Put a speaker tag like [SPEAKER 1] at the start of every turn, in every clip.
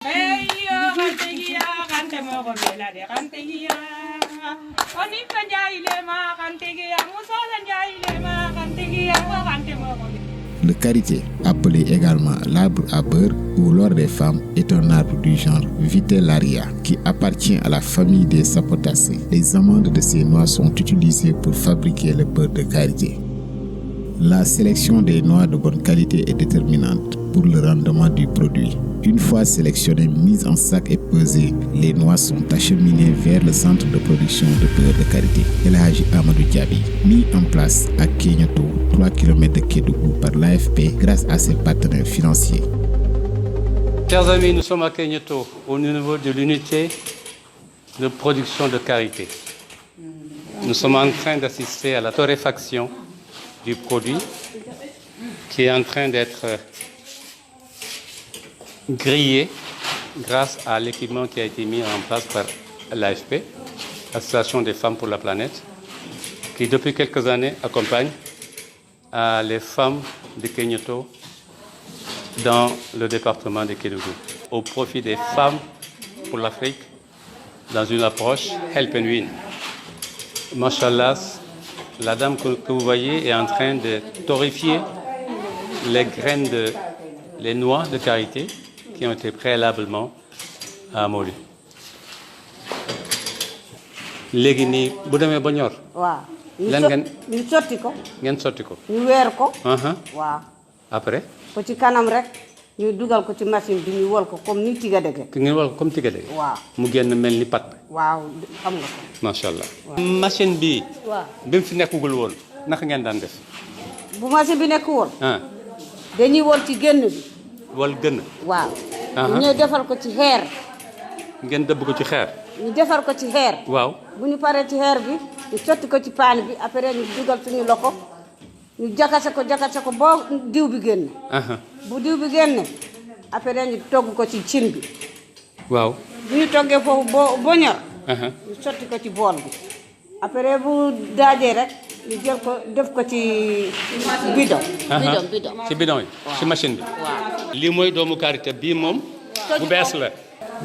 [SPEAKER 1] Le karité, appelé également l'arbre à beurre ou l'or des femmes, est un arbre du genre Vitellaria qui appartient à la famille des sapotacées. Les amandes de ces noix sont utilisées pour fabriquer le beurre de karité. La sélection des noix de bonne qualité est déterminante pour le rendement du produit. Une fois sélectionnées, mises en sac et pesées, les noix sont acheminées vers le centre de production de beurre de karité, El Hadji Amadou Diaby, mis en place à Kéniato, 3 km de Kédougou par l'AFP grâce à ses partenaires financiers.
[SPEAKER 2] Chers amis, nous sommes à Kéniato, au niveau de l'unité de production de karité. Nous sommes en train d'assister à la torréfaction du produit qui est en train d'être grillé grâce à l'équipement qui a été mis en place par l'AFP, l'Association des femmes pour la planète, qui depuis quelques années accompagne les femmes de Kéniato dans le département de Kédougou, au profit des femmes pour l'Afrique, dans une approche Help and Win. Machallah, la dame que vous voyez est en train de torréfier les noix de karité qui ont été préalablement mollues. léegi nii bu demee ba ñor.
[SPEAKER 3] waaw ñu sotti ko.
[SPEAKER 2] ngeen sotti ko.
[SPEAKER 3] ñu weer ko.
[SPEAKER 2] waaw. après.
[SPEAKER 3] ko ci kanam rek ñu dugal ko ci machine bi ñu wol ko comme ni tiga dege.
[SPEAKER 2] ngeen wol ko comme tiga dege.
[SPEAKER 3] waaw
[SPEAKER 2] mu génn mel ni pat.
[SPEAKER 3] waaw xam nga ko.
[SPEAKER 2] macha allah. machine bi.
[SPEAKER 3] waaw
[SPEAKER 2] bi mu fi nekkugul woon naka ngeen daan def.
[SPEAKER 3] bu machine bi nekk woon. dañuy wol ci génn bi.
[SPEAKER 2] wol gën.
[SPEAKER 3] waaw. ñu defal ko ci xeer.
[SPEAKER 2] ngeen dëbb ko ci xeer.
[SPEAKER 3] ñu defar ko ci xeer.
[SPEAKER 2] waaw.
[SPEAKER 3] bu ñu paree ci xeer bi ñu sotti ko ci paan bi après ñu dugal suñu loxo ñu jakase ko boo diw bi génn. bu diw bi génn après ñu togg ko ci cin bi.
[SPEAKER 2] waaw.
[SPEAKER 3] bu ñu toggee foofu boo ñor. ñu sotti ko ci bool bi après bu daajee rek ñu jël ko def ko ci bidon. bidon
[SPEAKER 2] ci bidon yi ci machine bi.
[SPEAKER 3] waaw.
[SPEAKER 2] lii mooy doomu karité bii moom. bu bees la.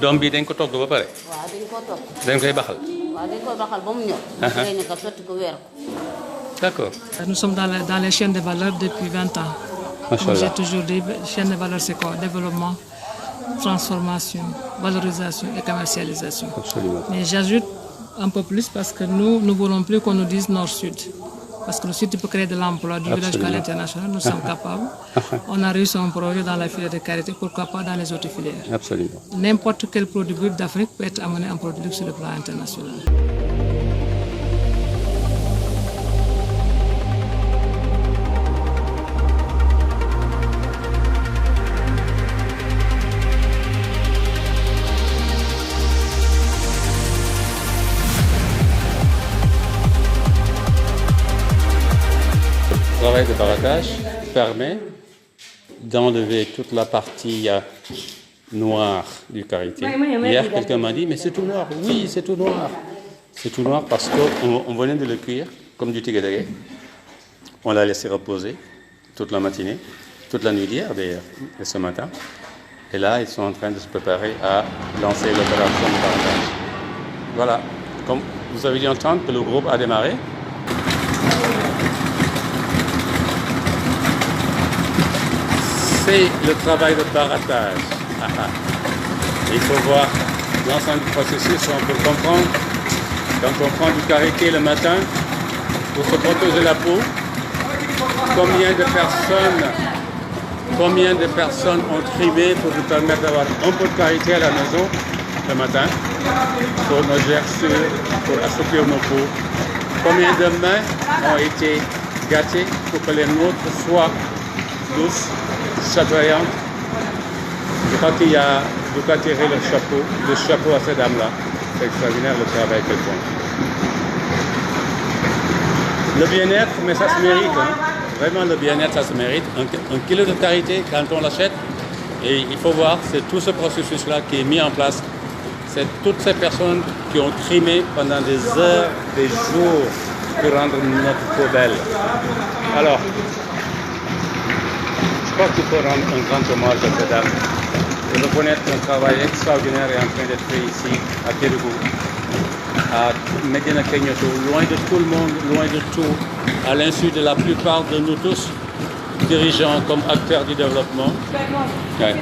[SPEAKER 2] doom bi dañ ko togg ba pare.
[SPEAKER 3] waaw dañ ko togg.
[SPEAKER 2] dañ koy baxal.
[SPEAKER 3] waaw dañ koy baxal ba mu ñor. après ñu ko sotti ko weer ko.
[SPEAKER 2] D'accord.
[SPEAKER 4] Nous sommes dans les chaînes de valeur depuis 20 ans. Comme j'ai toujours dit, chaîne de valeur c'est quoi? Développement, transformation, valorisation et commercialisation.
[SPEAKER 2] Absolument.
[SPEAKER 4] Mais j'ajoute un peu plus parce que nous ne voulons plus qu'on nous dise Nord-Sud. Parce que le Sud peut créer de l'emploi du village jusqu'à l'international, nous sommes capables. On a réussi un projet dans la filière de karité, pourquoi pas dans les autres filières.
[SPEAKER 2] Absolument.
[SPEAKER 4] N'importe quel produit brut d'Afrique peut être amené en produit sur le plan international.
[SPEAKER 2] Le travail de barattage permet d'enlever toute la partie noire du karité. Hier, quelqu'un m'a dit, mais c'est tout noir. Oui, c'est tout noir. C'est tout noir parce qu'on venait de le cuire comme du tigre. On l'a laissé reposer toute la matinée, toute la nuit d'hier d'ailleurs, et ce matin. Et là, ils sont en train de se préparer à lancer l'opération de barattage. Voilà, comme vous avez dû entendre que le groupe a démarré. C'est le travail de barattage. Il faut voir l'ensemble du processus, on peut comprendre. Quand on prend du karité le matin pour se protéger la peau, combien de personnes ont trimé pour nous permettre d'avoir un peu de karité à la maison le matin pour nos gerçures, pour assouplir nos peaux. Combien de mains ont été gâtées pour que les nôtres soient douces, chatoyantes. Je crois qu'il y a de quoi tirer le chapeau à ces dames-là. C'est extraordinaire le travail qu'elles font. Le bien-être, mais ça se mérite. Vraiment, le bien-être, ça se mérite. Un kilo de karité, quand on l'achète, et il faut voir, c'est tout ce processus-là qui est mis en place. C'est toutes ces personnes qui ont trimé pendant des heures, des jours, pour rendre notre peau belle. Alors, je crois qu'il faut rendre un grand hommage à ces dames. de reconnaître qu'un travail extraordinaire est en train d'être fait ici, à Kédougou, à Medina Kenyato, loin de tout le monde, loin de tout, à l'insu de la plupart de nous tous, dirigeants comme acteurs du développement. Ouais.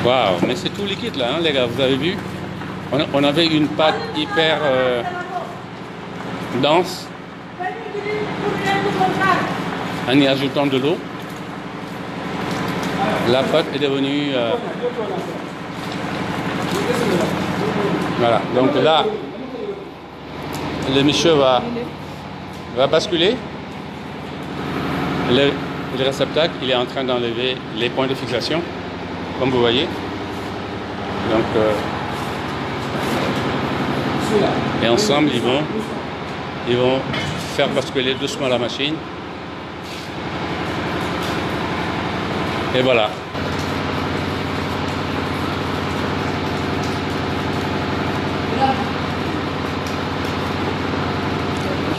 [SPEAKER 2] Waouh, mais c'est tout liquide là, hein, les gars, vous avez vu? On avait une pâte hyper dense en y ajoutant de l'eau. La pâte est devenue... Voilà, donc là, le monsieur va basculer. Le réceptacle, il est en train d'enlever les points de fixation, comme vous voyez. Donc, et ensemble, ils vont faire basculer doucement la machine. Et voilà.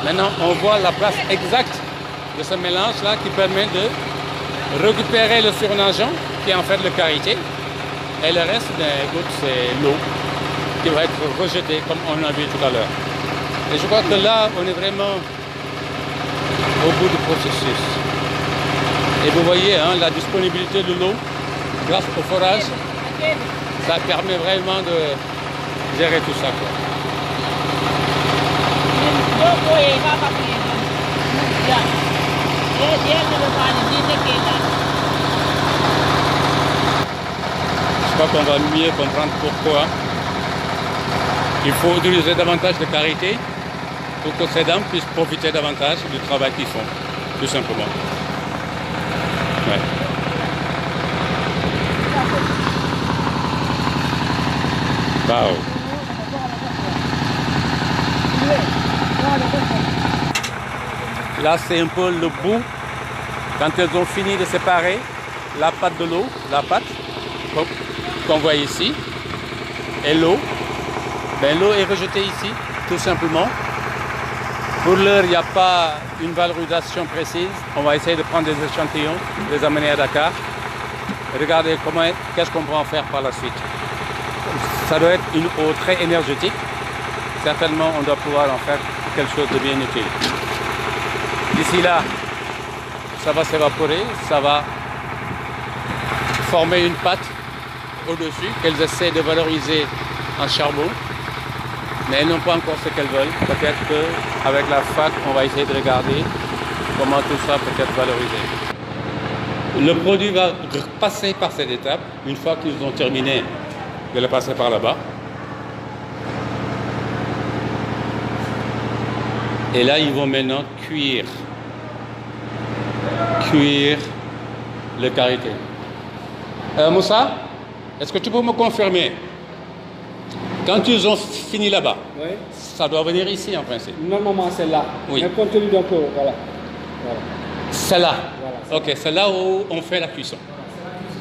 [SPEAKER 2] Maintenant, on voit la place exacte de ce mélange-là qui permet de récupérer le surnageant, qui est en fait le karité. Et le reste, c'est l'eau qui va être rejetée, comme on a vu tout à l'heure. Et je crois que là, on est vraiment au bout du processus. Et vous voyez, hein, la disponibilité de l'eau, grâce au forage, ça permet vraiment de gérer tout ça, quoi. Je crois qu'on va mieux comprendre pourquoi il faut utiliser davantage de karité pour que ces dames puissent profiter davantage du travail qu'ils font, tout simplement. Ouais. Wow. Là, c'est un peu le bout, quand elles ont fini de séparer la pâte de l'eau, la pâte qu'on voit ici, et l'eau. Ben, l'eau est rejetée ici, tout simplement. Pour l'heure, il n'y a pas une valorisation précise. On va essayer de prendre des échantillons, les amener à Dakar. Regardez qu'est-ce qu'on peut en faire par la suite. Ça doit être une eau très énergétique. Certainement, on doit pouvoir en faire quelque chose de bien utile. D'ici là, ça va s'évaporer, ça va former une pâte au-dessus qu'elles essaient de valoriser en charbon. Mais elles n'ont pas encore ce qu'elles veulent. Peut-être qu'avec la fac, on va essayer de regarder comment tout ça peut être valorisé. Le produit va passer par cette étape, une fois qu'ils ont terminé de le passer par là-bas. Et là, ils vont maintenant cuire le karité. Moussa, est-ce que tu peux me confirmer? Quand ils ont fini là-bas, oui, ça doit venir ici en principe.
[SPEAKER 5] Normalement, c'est là.
[SPEAKER 2] Oui.
[SPEAKER 5] Mais compte tenu d'un peu, voilà.
[SPEAKER 2] C'est là.
[SPEAKER 5] Voilà,
[SPEAKER 2] ok, c'est là où on fait la cuisson.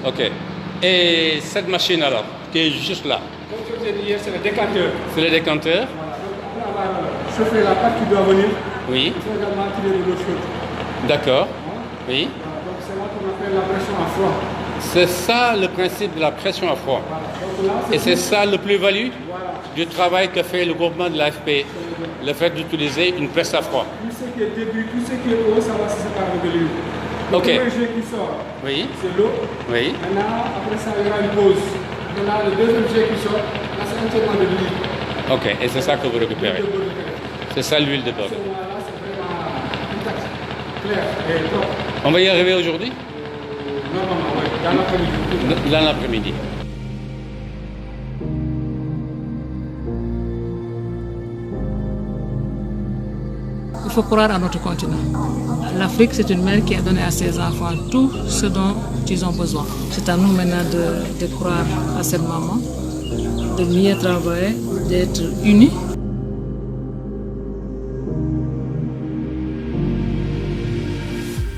[SPEAKER 2] Ok. Et cette machine alors, qui est juste là.
[SPEAKER 5] Comme je vous ai dit hier, c'est le décanteur.
[SPEAKER 2] C'est le décanteur.
[SPEAKER 5] Voilà. Après avoir chauffé la pâte qui doit venir,
[SPEAKER 2] oui,
[SPEAKER 5] il faut également tirer de l'eau chaude.
[SPEAKER 2] D'accord.
[SPEAKER 5] Hein?
[SPEAKER 2] Oui.
[SPEAKER 5] Voilà. Donc c'est là qu'on appelle la pression à froid.
[SPEAKER 2] C'est ça le principe de la pression à froid. Voilà. Donc, là, et c'est ça le plus-value, voilà, du travail que fait le groupement de l'AFP, le fait d'utiliser une presse à froid.
[SPEAKER 5] Tout ce qui est début, tout ce qui est eau, ça va se séparer de l'huile. Le premier jet qui sort,
[SPEAKER 2] oui,
[SPEAKER 5] c'est l'eau.
[SPEAKER 2] Oui.
[SPEAKER 5] Maintenant, après ça, il y aura une pause. Maintenant, le deuxième jet qui sort, là, c'est entièrement de l'huile.
[SPEAKER 2] Ok, et c'est ça que vous récupérez. C'est ça l'huile de bœuf.
[SPEAKER 5] Là, c'est vraiment intact, clair et propre.
[SPEAKER 2] On va y arriver aujourd'hui?
[SPEAKER 5] Normalement, oui, dans l'après-midi.
[SPEAKER 2] Dans l'après-midi.
[SPEAKER 4] Il faut croire à notre continent. L'Afrique, c'est une mère qui a donné à ses enfants tout ce dont ils ont besoin. C'est à nous maintenant de croire à cette maman, de mieux travailler, d'être unis.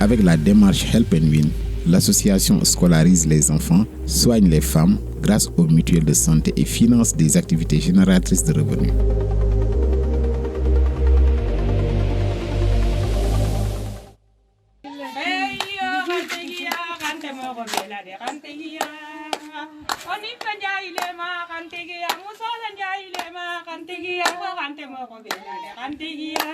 [SPEAKER 1] Avec la démarche Help and Win, l'association scolarise les enfants, soigne les femmes grâce aux mutuelles de santé et finance des activités génératrices de revenus.
[SPEAKER 6] Kantigia,